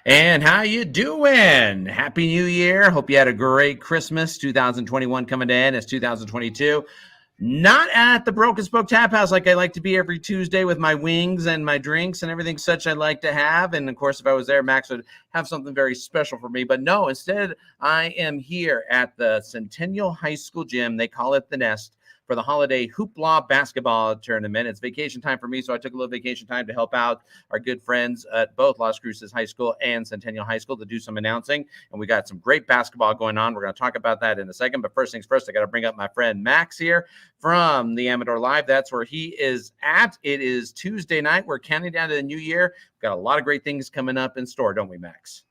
And how you doing? Happy New Year. Hope you had a great Christmas. 2021 coming to end. It's 2022. Not at the Broken Spoke Tap House like I like to be every Tuesday with my wings and my drinks and everything such I like to have. And of course, if I was there, Max would have something very special for me. But no, instead, I am here at the Centennial High School gym. They call it the Nest for the holiday hoopla basketball tournament. It's vacation time for me, so I took a little vacation time to help out our good friends at both Las Cruces High School and Centennial High School to do some announcing. And we got some great basketball going on. We're going to talk about that in a second. But first things first, I got to bring up my friend Max here from the Amador Live. That's where he is at. It is Tuesday night. We're counting down to the new year. We've got a lot of great things coming up in store, don't we, Max?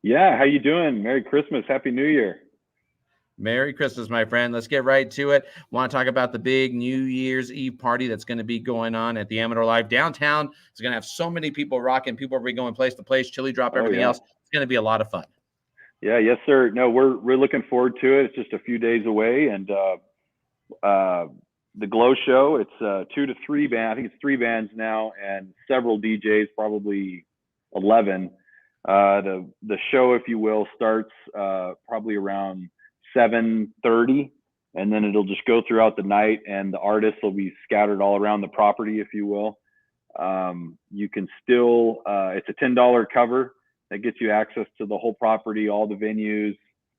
Yeah, how you doing? Merry Christmas, Happy New Year. Merry Christmas, my friend. Let's get right to it. Want to talk about the big New Year's Eve party that's going to be going on at the Amador Live downtown. It's going to have so many people rocking. People will be going place to place, chili drop, everything else. It's going to be a lot of fun. Yeah, yes, sir. No, we're looking forward to it. It's just a few days away, and the Glow Show. It's 2 to 3 bands. I think it's 3 bands now, and several DJs, probably 11. The show, if you will, starts probably around 7:30, and then it'll just go throughout the night, and the artists will be scattered all around the property, if you will. You can still, it's a $10 cover that gets you access to the whole property, all the venues,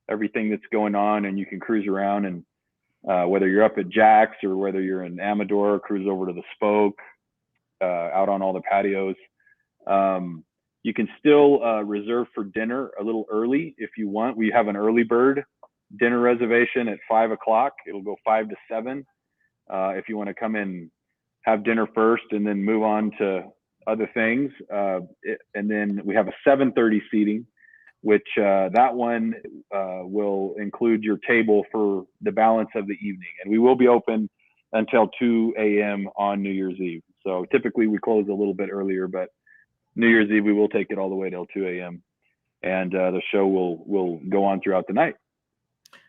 everything that's going on, and you can cruise around, and whether you're up at Jack's or whether you're in Amador, cruise over to the Spoke, out on all the patios. You can still reserve for dinner a little early if you want. We have an early bird dinner reservation at 5 o'clock. It'll go 5 to 7. If you want to come in, have dinner first and then move on to other things. And then we have a 7:30 seating, which that one will include your table for the balance of the evening. And we will be open until 2 a.m. on New Year's Eve. So typically we close a little bit earlier, but New Year's Eve, we will take it all the way till 2 a.m. And the show will go on throughout the night.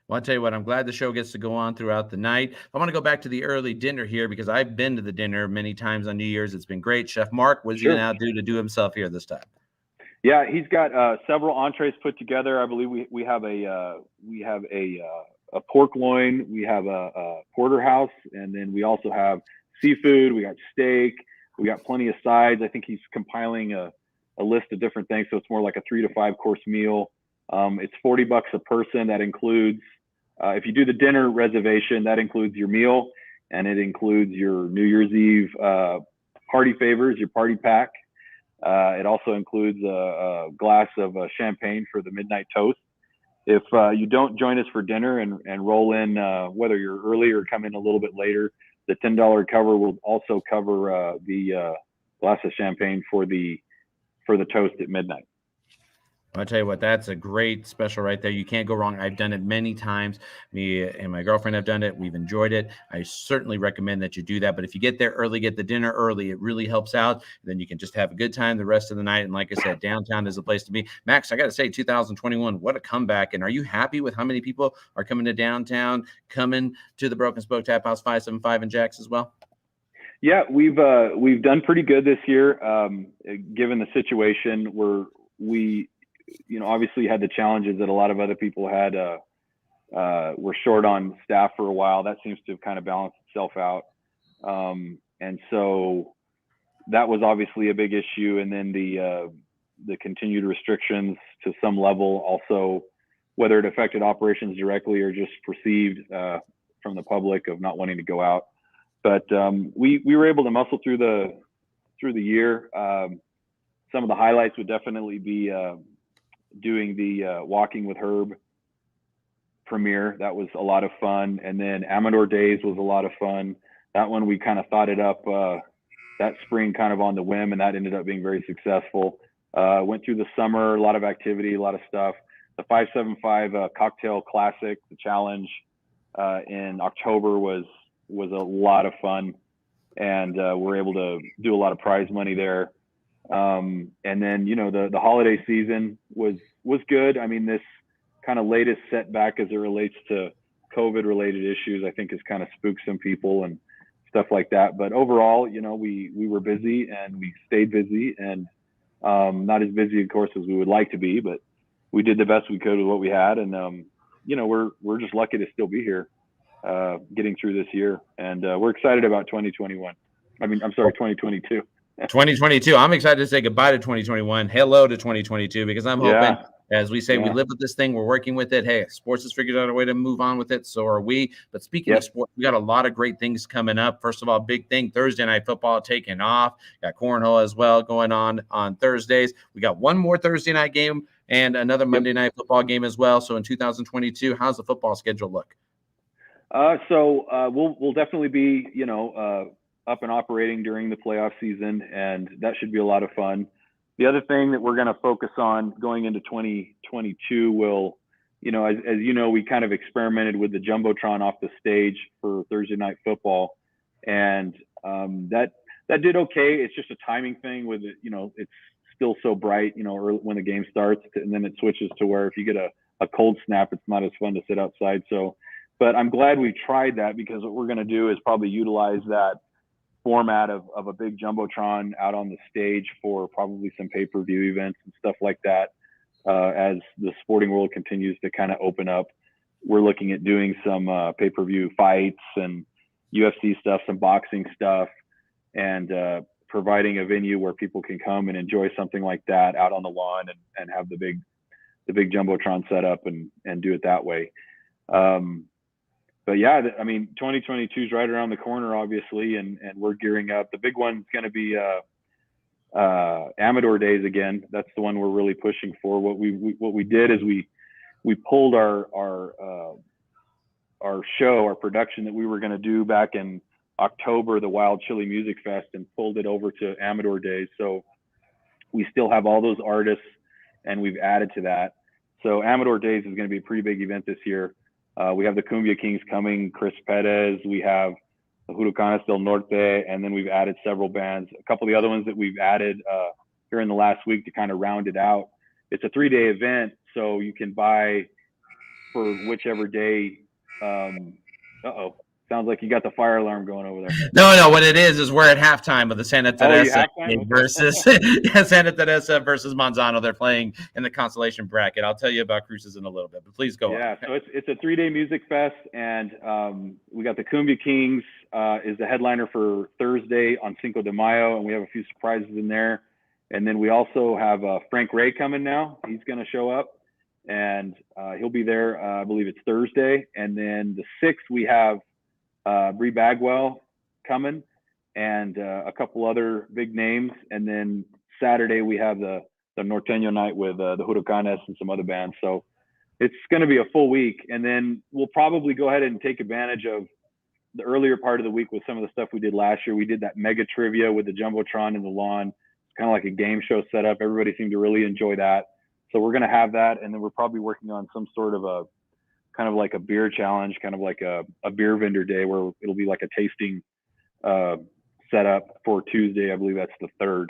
Well, I'll tell you what, I'm glad the show gets to go on throughout the night. I want to go back to the early dinner here because I've been to the dinner many times on New Year's. It's been great. Chef Mark, what is he going to do himself here this time? Yeah, he's got several entrees put together. I believe we have a pork loin, we have a porterhouse, and then we also have seafood. We got steak. We got plenty of sides. I think he's compiling a list of different things, so it's more like a 3 to 5 course meal. It's $40 a person. That includes, if you do the dinner reservation, that includes your meal, and it includes your New Year's Eve party favors, your party pack. It also includes a glass of champagne for the midnight toast. If you don't join us for dinner and roll in, whether you're early or come in a little bit later, the $10 cover will also cover the glass of champagne for the toast at midnight. I'll tell you what, that's a great special right there. You can't go wrong. I've done it many times. Me and my girlfriend have done it. We've enjoyed it. I certainly recommend that you do that. But if you get there early, get the dinner early, it really helps out. Then you can just have a good time the rest of the night. And like I said, downtown is the place to be. Max, I got to say, 2021, what a comeback. And are you happy with how many people are coming to downtown, coming to the Broken Spoke Tap House 575 in Jax as well? Yeah, we've done pretty good this year, given the situation. We obviously had the challenges that a lot of other people had. We're short on staff for a while. That seems to have kind of balanced itself out. And so that was obviously a big issue. And then the continued restrictions to some level also, whether it affected operations directly or just perceived from the public of not wanting to go out. But we were able to muscle through the year. Some of the highlights would definitely be doing the Walking with Herb premiere. That was a lot of fun. And then Amador Days was a lot of fun. That one we kind of thought it up that spring kind of on the whim, and that ended up being very successful. Went through the summer, a lot of activity, a lot of stuff. The 575 Cocktail Classic, the challenge in October was a lot of fun. And we're able to do a lot of prize money there. And then, the holiday season was good. I mean, this kind of latest setback as it relates to COVID related issues, I think has kind of spooked some people and stuff like that. But overall, we were busy and we stayed busy, and Not as busy, of course, as we would like to be, but we did the best we could with what we had. And, we're just lucky to still be here, getting through this year. And we're excited about 2021. I'm sorry, 2022. 2022. I'm excited to say goodbye to 2021. Hello to 2022, because I'm hoping, as we say, we live with this thing. We're working with it. Hey, sports has figured out a way to move on with it. So are we. But speaking of sports, we got a lot of great things coming up. First of all, big thing, Thursday night football taking off. Got cornhole as well going on Thursdays. We got one more Thursday night game and another Monday night football game as well. So in 2022, how's the football schedule look? We'll definitely be, up and operating during the playoff season, and that should be a lot of fun. The other thing that we're going to focus on going into 2022 will, as you know, we kind of experimented with the Jumbotron off the stage for Thursday night football, and that did okay. It's just a timing thing with it, it's still so bright, early when the game starts, and then it switches to where if you get a cold snap, it's not as fun to sit outside. So, but I'm glad we tried that, because what we're going to do is probably utilize that format of a big Jumbotron out on the stage for probably some pay-per-view events and stuff like that. As the sporting world continues to kind of open up, we're looking at doing some pay-per-view fights and UFC stuff, some boxing stuff, and providing a venue where people can come and enjoy something like that out on the lawn and have the big Jumbotron set up and do it that way. But yeah, 2022 is right around the corner, obviously, and we're gearing up. The big one's going to be Amador Days again. That's the one we're really pushing for. What we did is we pulled our show, our production that we were going to do back in October, the Wild Chili Music Fest, and pulled it over to Amador Days. So we still have all those artists, and we've added to that. So Amador Days is going to be a pretty big event this year. We have the Cumbia Kings coming, Chris Perez. We have the Huracanes del Norte, and then we've added several bands. A couple of the other ones that we've added here in the last week to kind of round it out. It's a 3-day event, so you can buy for whichever day. Sounds like you got the fire alarm going over there. No. What it is we're at halftime of the Santa Teresa versus Santa Teresa versus Manzano. They're playing in the consolation bracket. I'll tell you about Cruces in a little bit, but please go on. Yeah, so it's a 3-day music fest, and we got the Cumbia Kings is the headliner for Thursday on Cinco de Mayo, and we have a few surprises in there. And then we also have Frank Ray coming now. He's going to show up, and he'll be there. I believe it's Thursday. And then the 6th, we have Bree Bagwell coming, and a couple other big names. And then Saturday we have the Norteño night with the Huracanes and some other bands. So it's going to be a full week. And then we'll probably go ahead and take advantage of the earlier part of the week with some of the stuff we did last year. We did that mega trivia with the Jumbotron and the lawn. It's kind of like a game show setup. Everybody seemed to really enjoy that. So we're going to have that. And then we're probably working on some sort of a kind of like a beer challenge, kind of like a beer vendor day, where it'll be like a tasting setup for Tuesday. I believe that's the 3rd.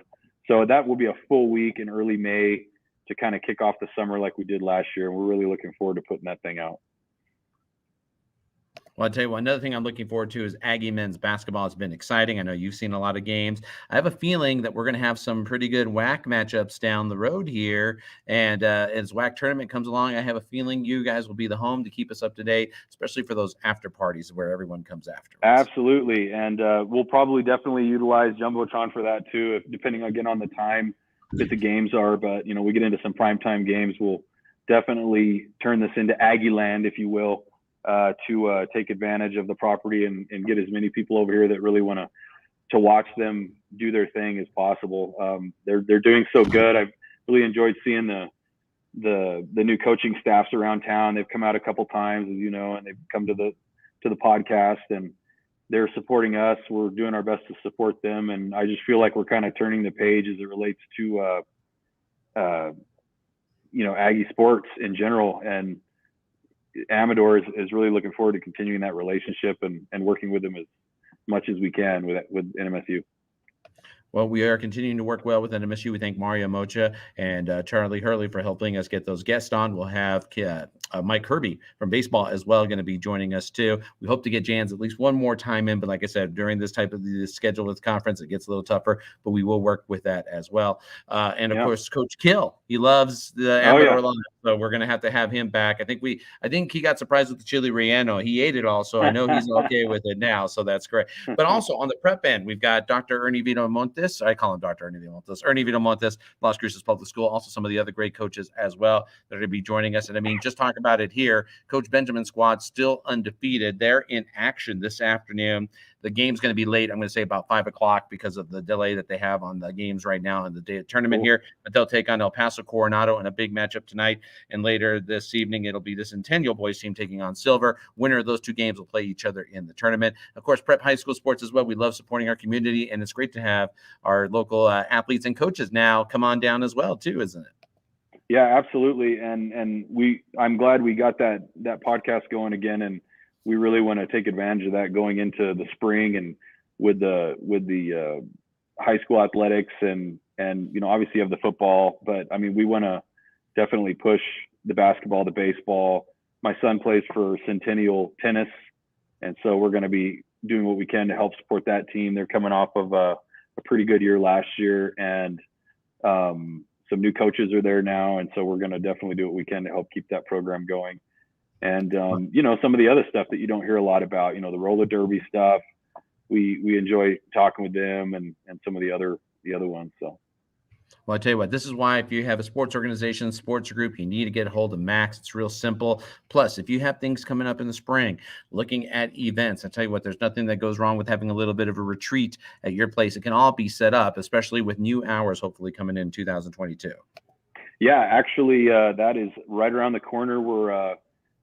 So that will be a full week in early May to kind of kick off the summer like we did last year. And we're really looking forward to putting that thing out. Well, I'll tell you what, another thing I'm looking forward to is Aggie men's basketball. It's been exciting. I know you've seen a lot of games. I have a feeling that we're going to have some pretty good WAC matchups down the road here. And as WAC tournament comes along, I have a feeling you guys will be the home to keep us up to date, especially for those after parties where everyone comes after. Absolutely. And we'll probably definitely utilize Jumbotron for that too, depending again on the time that the games are. But, we get into some primetime games. We'll definitely turn this into Aggie land, if you will. To take advantage of the property and get as many people over here that really want to watch them do their thing as possible. They're doing so good. I've really enjoyed seeing the new coaching staffs around town. They've come out a couple times, as you know, and they've come to the podcast, and they're supporting us. We're doing our best to support them, and I just feel like we're kind of turning the page as it relates to Aggie sports in general. And Amador is really looking forward to continuing that relationship and working with them as much as we can with NMSU. Well, we are continuing to work well with NMSU. We thank Mario Mocha and Charlie Hurley for helping us get those guests on. We'll have Mike Kirby from baseball as well going to be joining us too. We hope to get Jans at least one more time in, but like I said, during this type of the schedule of the conference, it gets a little tougher, but we will work with that as well. And of course, Coach Kill, he loves the Amador line, so we're going to have him back. I think he got surprised with the chili relleno. He ate it all, so I know he's okay with it now, so that's great. But also on the prep end, we've got Dr. Ernie Vitomontes. I call him Dr. Ernie Vitomontes. Ernie Vitomontes, Las Cruces Public School. Also some of the other great coaches as well that are going to be joining us. And I mean, just talk about it here. Coach Benjamin's squad still undefeated. They're in action this afternoon. The game's going to be late. I'm going to say about 5 o'clock because of the delay that they have on the games right now in the day of tournament here. But they'll take on El Paso Coronado in a big matchup tonight. And later this evening, it'll be the Centennial Boys team taking on Silver. Winner of those two games will play each other in the tournament. Of course, Prep High School sports as well. We love supporting our community, and it's great to have our local athletes and coaches now come on down as well, too, isn't it? Yeah, absolutely. And I'm glad we got that podcast going again, and we really want to take advantage of that going into the spring and with the high school athletics and obviously you have the football, but I mean, we want to definitely push the basketball, the baseball. My son plays for Centennial Tennis, and so we're going to be doing what we can to help support that team. They're coming off of a pretty good year last year, and some new coaches are there now, and so we're going to definitely do what we can to help keep that program going. And some of the other stuff that you don't hear a lot about, the roller derby stuff, we enjoy talking with them and some of the other ones. So. Well, I tell you what, this is why if you have a sports organization, sports group, you need to get a hold of Max. It's real simple. Plus, if you have things coming up in the spring, looking at events, I tell you what, there's nothing that goes wrong with having a little bit of a retreat at your place. It can all be set up, especially with new hours hopefully coming in 2022. Yeah, actually, that is right around the corner. We're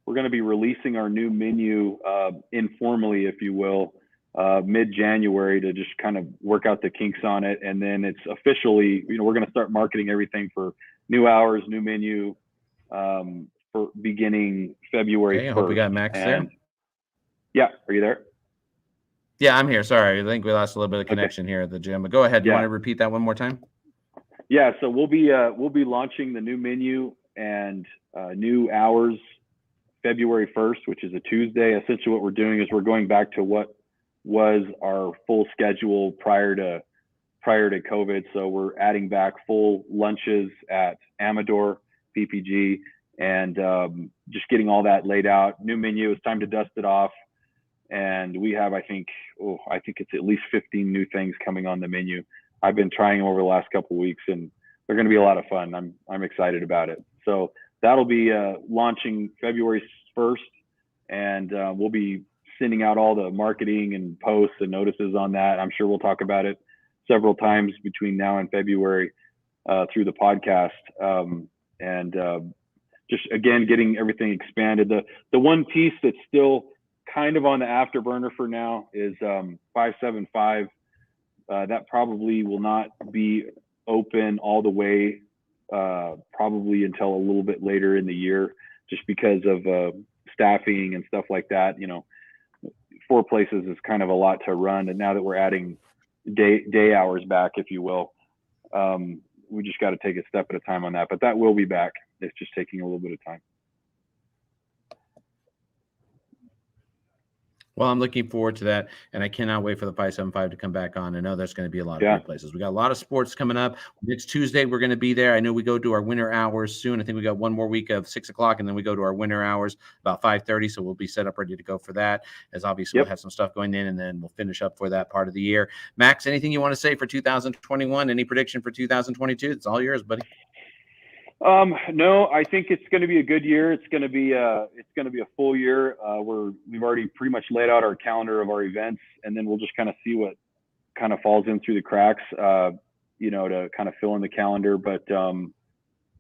going to be releasing our new menu informally, if you will, mid-January to just kind of work out the kinks on it. And then it's officially, we're going to start marketing everything for new hours, new menu for beginning February 1st. I hope we got Max there. Yeah, are you there? Yeah, I'm here. Sorry, I think we lost a little bit of connection here at the gym. But go ahead. Do you want to repeat that one more time? Yeah, so we'll be launching the new menu and new hours February 1st, which is a Tuesday. Essentially what we're doing is we're going back to what was our full schedule prior to COVID. So we're adding back full lunches at Amador, PPG, and just getting all that laid out. New menu, it's time to dust it off. And we have, I think it's at least 15 new things coming on the menu. I've been trying them over the last couple of weeks, and they're going to be a lot of fun. I'm excited about it. So that'll be launching February 1st, and we'll be sending out all the marketing and posts and notices on that. I'm sure we'll talk about it several times between now and February through the podcast. Just again, getting everything expanded. The one piece that's still kind of on the afterburner for now is 575. That probably will not be open all the way, probably until a little bit later in the year, just because of staffing and stuff like that. 4 places is kind of a lot to run, and now that we're adding day hours back, if you will, we just got to take a step at a time on that. But that will be back. It's just taking a little bit of time. Well, I'm looking forward to that, and I cannot wait for the 575 to come back on. I know there's going to be a lot of great places. We got a lot of sports coming up. Next Tuesday, we're going to be there. I know we go to our winter hours soon. I think we got one more week of 6 o'clock, and then we go to our winter hours about 5:30, so we'll be set up ready to go for that, as obviously we'll have some stuff going in, and then we'll finish up for that part of the year. Max, anything you want to say for 2021? Any prediction for 2022? It's all yours, buddy. No, I think it's going to be a good year. It's going to be a full year. We've already pretty much laid out our calendar of our events, and then we'll just kind of see what kind of falls in through the cracks, to kind of fill in the calendar. But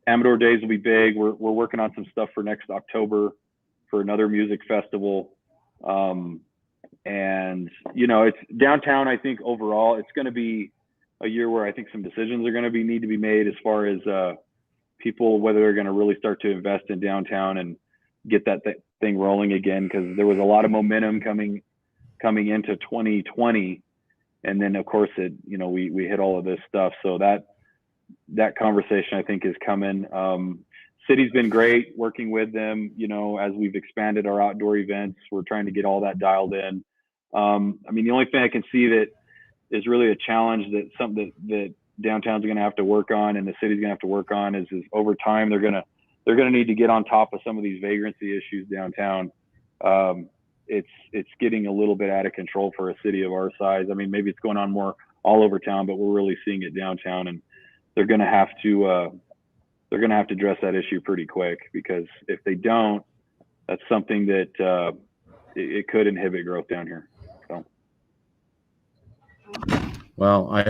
Amador Days will be big. We're working on some stuff for next October for another music festival. And it's downtown. I think overall it's going to be a year where I think some decisions are going to need to be made as far as people, whether they're going to really start to invest in downtown and get that thing rolling again, because there was a lot of momentum coming into 2020, And then of course we hit all of this stuff. So that conversation I think is coming. City's been great working with them, as we've expanded our outdoor events. We're trying to get all that dialed in. The only thing I can see that is really a challenge, that something that downtown's going to have to work on and the city's going to have to work on is over time they're going to need to get on top of some of these vagrancy issues downtown. It's getting a little bit out of control for a city of our size. Maybe it's going on more all over town, but we're really seeing it downtown, and they're going to have to address that issue pretty quick, because if they don't, that's something that it could inhibit growth down here. So. Well, I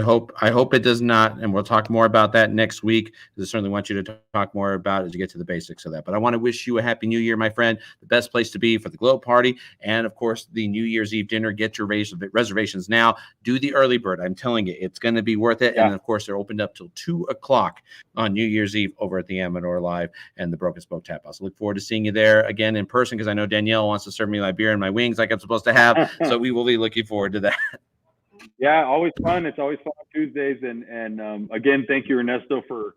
hope it does not, and we'll talk more about that next week, because I certainly want you to talk more about it as you get to the basics of that. But I want to wish you a happy new year, my friend. The best place to be for the Glow Party, and of course the New Year's Eve dinner. Get your reservations now. Do the early bird. I'm telling you, it's going to be worth it. Yeah. And of course, they're opened up till 2:00 on New Year's Eve over at the Amador Live and the Broken Spoke Taphouse. I look forward to seeing you there again in person, because I know Danielle wants to serve me my beer and my wings like I'm supposed to have. So we will be looking forward to that. Yeah, always fun. It's always fun on Tuesdays. And again, thank you, Ernesto, for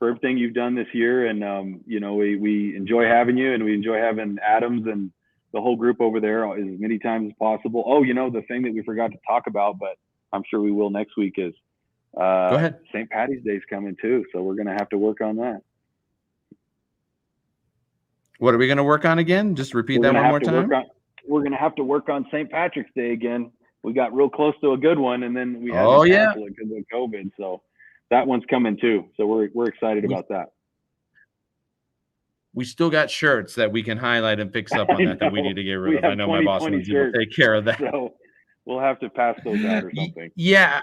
everything you've done this year. And, we enjoy having you, and we enjoy having Adams and the whole group over there as many times as possible. Oh, the thing that we forgot to talk about, but I'm sure we will next week, is Go ahead. St. Patty's Day is coming too. So we're going to have to work on that. What are we going to work on again? Just repeat that one more time. We're going to have to work on St. Patrick's Day again. We got real close to a good one, and then we had to cancel it because of COVID. So that one's coming too. So we're excited about that. We still got shirts that we can highlight and fix up on that we need to get rid of. I know my boss wants you to take care of that. So we'll have to pass those out or something. Yeah.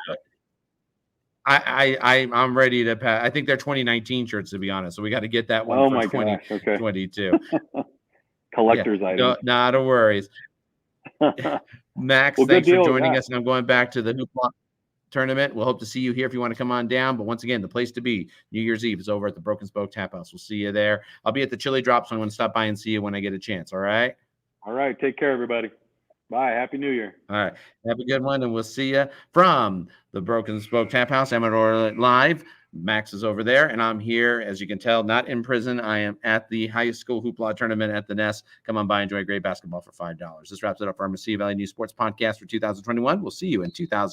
I'm ready to pass. I think they're 2019 shirts, to be honest. So we got to get that one for 2022. Collector's item. No, not a worries. Max, thanks for joining us. And I'm going back to the Hoopla tournament. We'll hope to see you here if you want to come on down. But once again, the place to be New Year's Eve is over at the Broken Spoke Taphouse. We'll see you there. I'll be at the Chili Drop, so I'm going to stop by and see you when I get a chance. All right? All right. Take care, everybody. Bye. Happy New Year. All right. Have a good one, and we'll see you from the Broken Spoke Taphouse, Amador Live. Max is over there, and I'm here, as you can tell, not in prison. I am at the high school hoopla tournament at the Nest. Come on by, enjoy great basketball for $5. This wraps it up for our Mesilla Valley News Sports Podcast for 2021. We'll see you in 2022.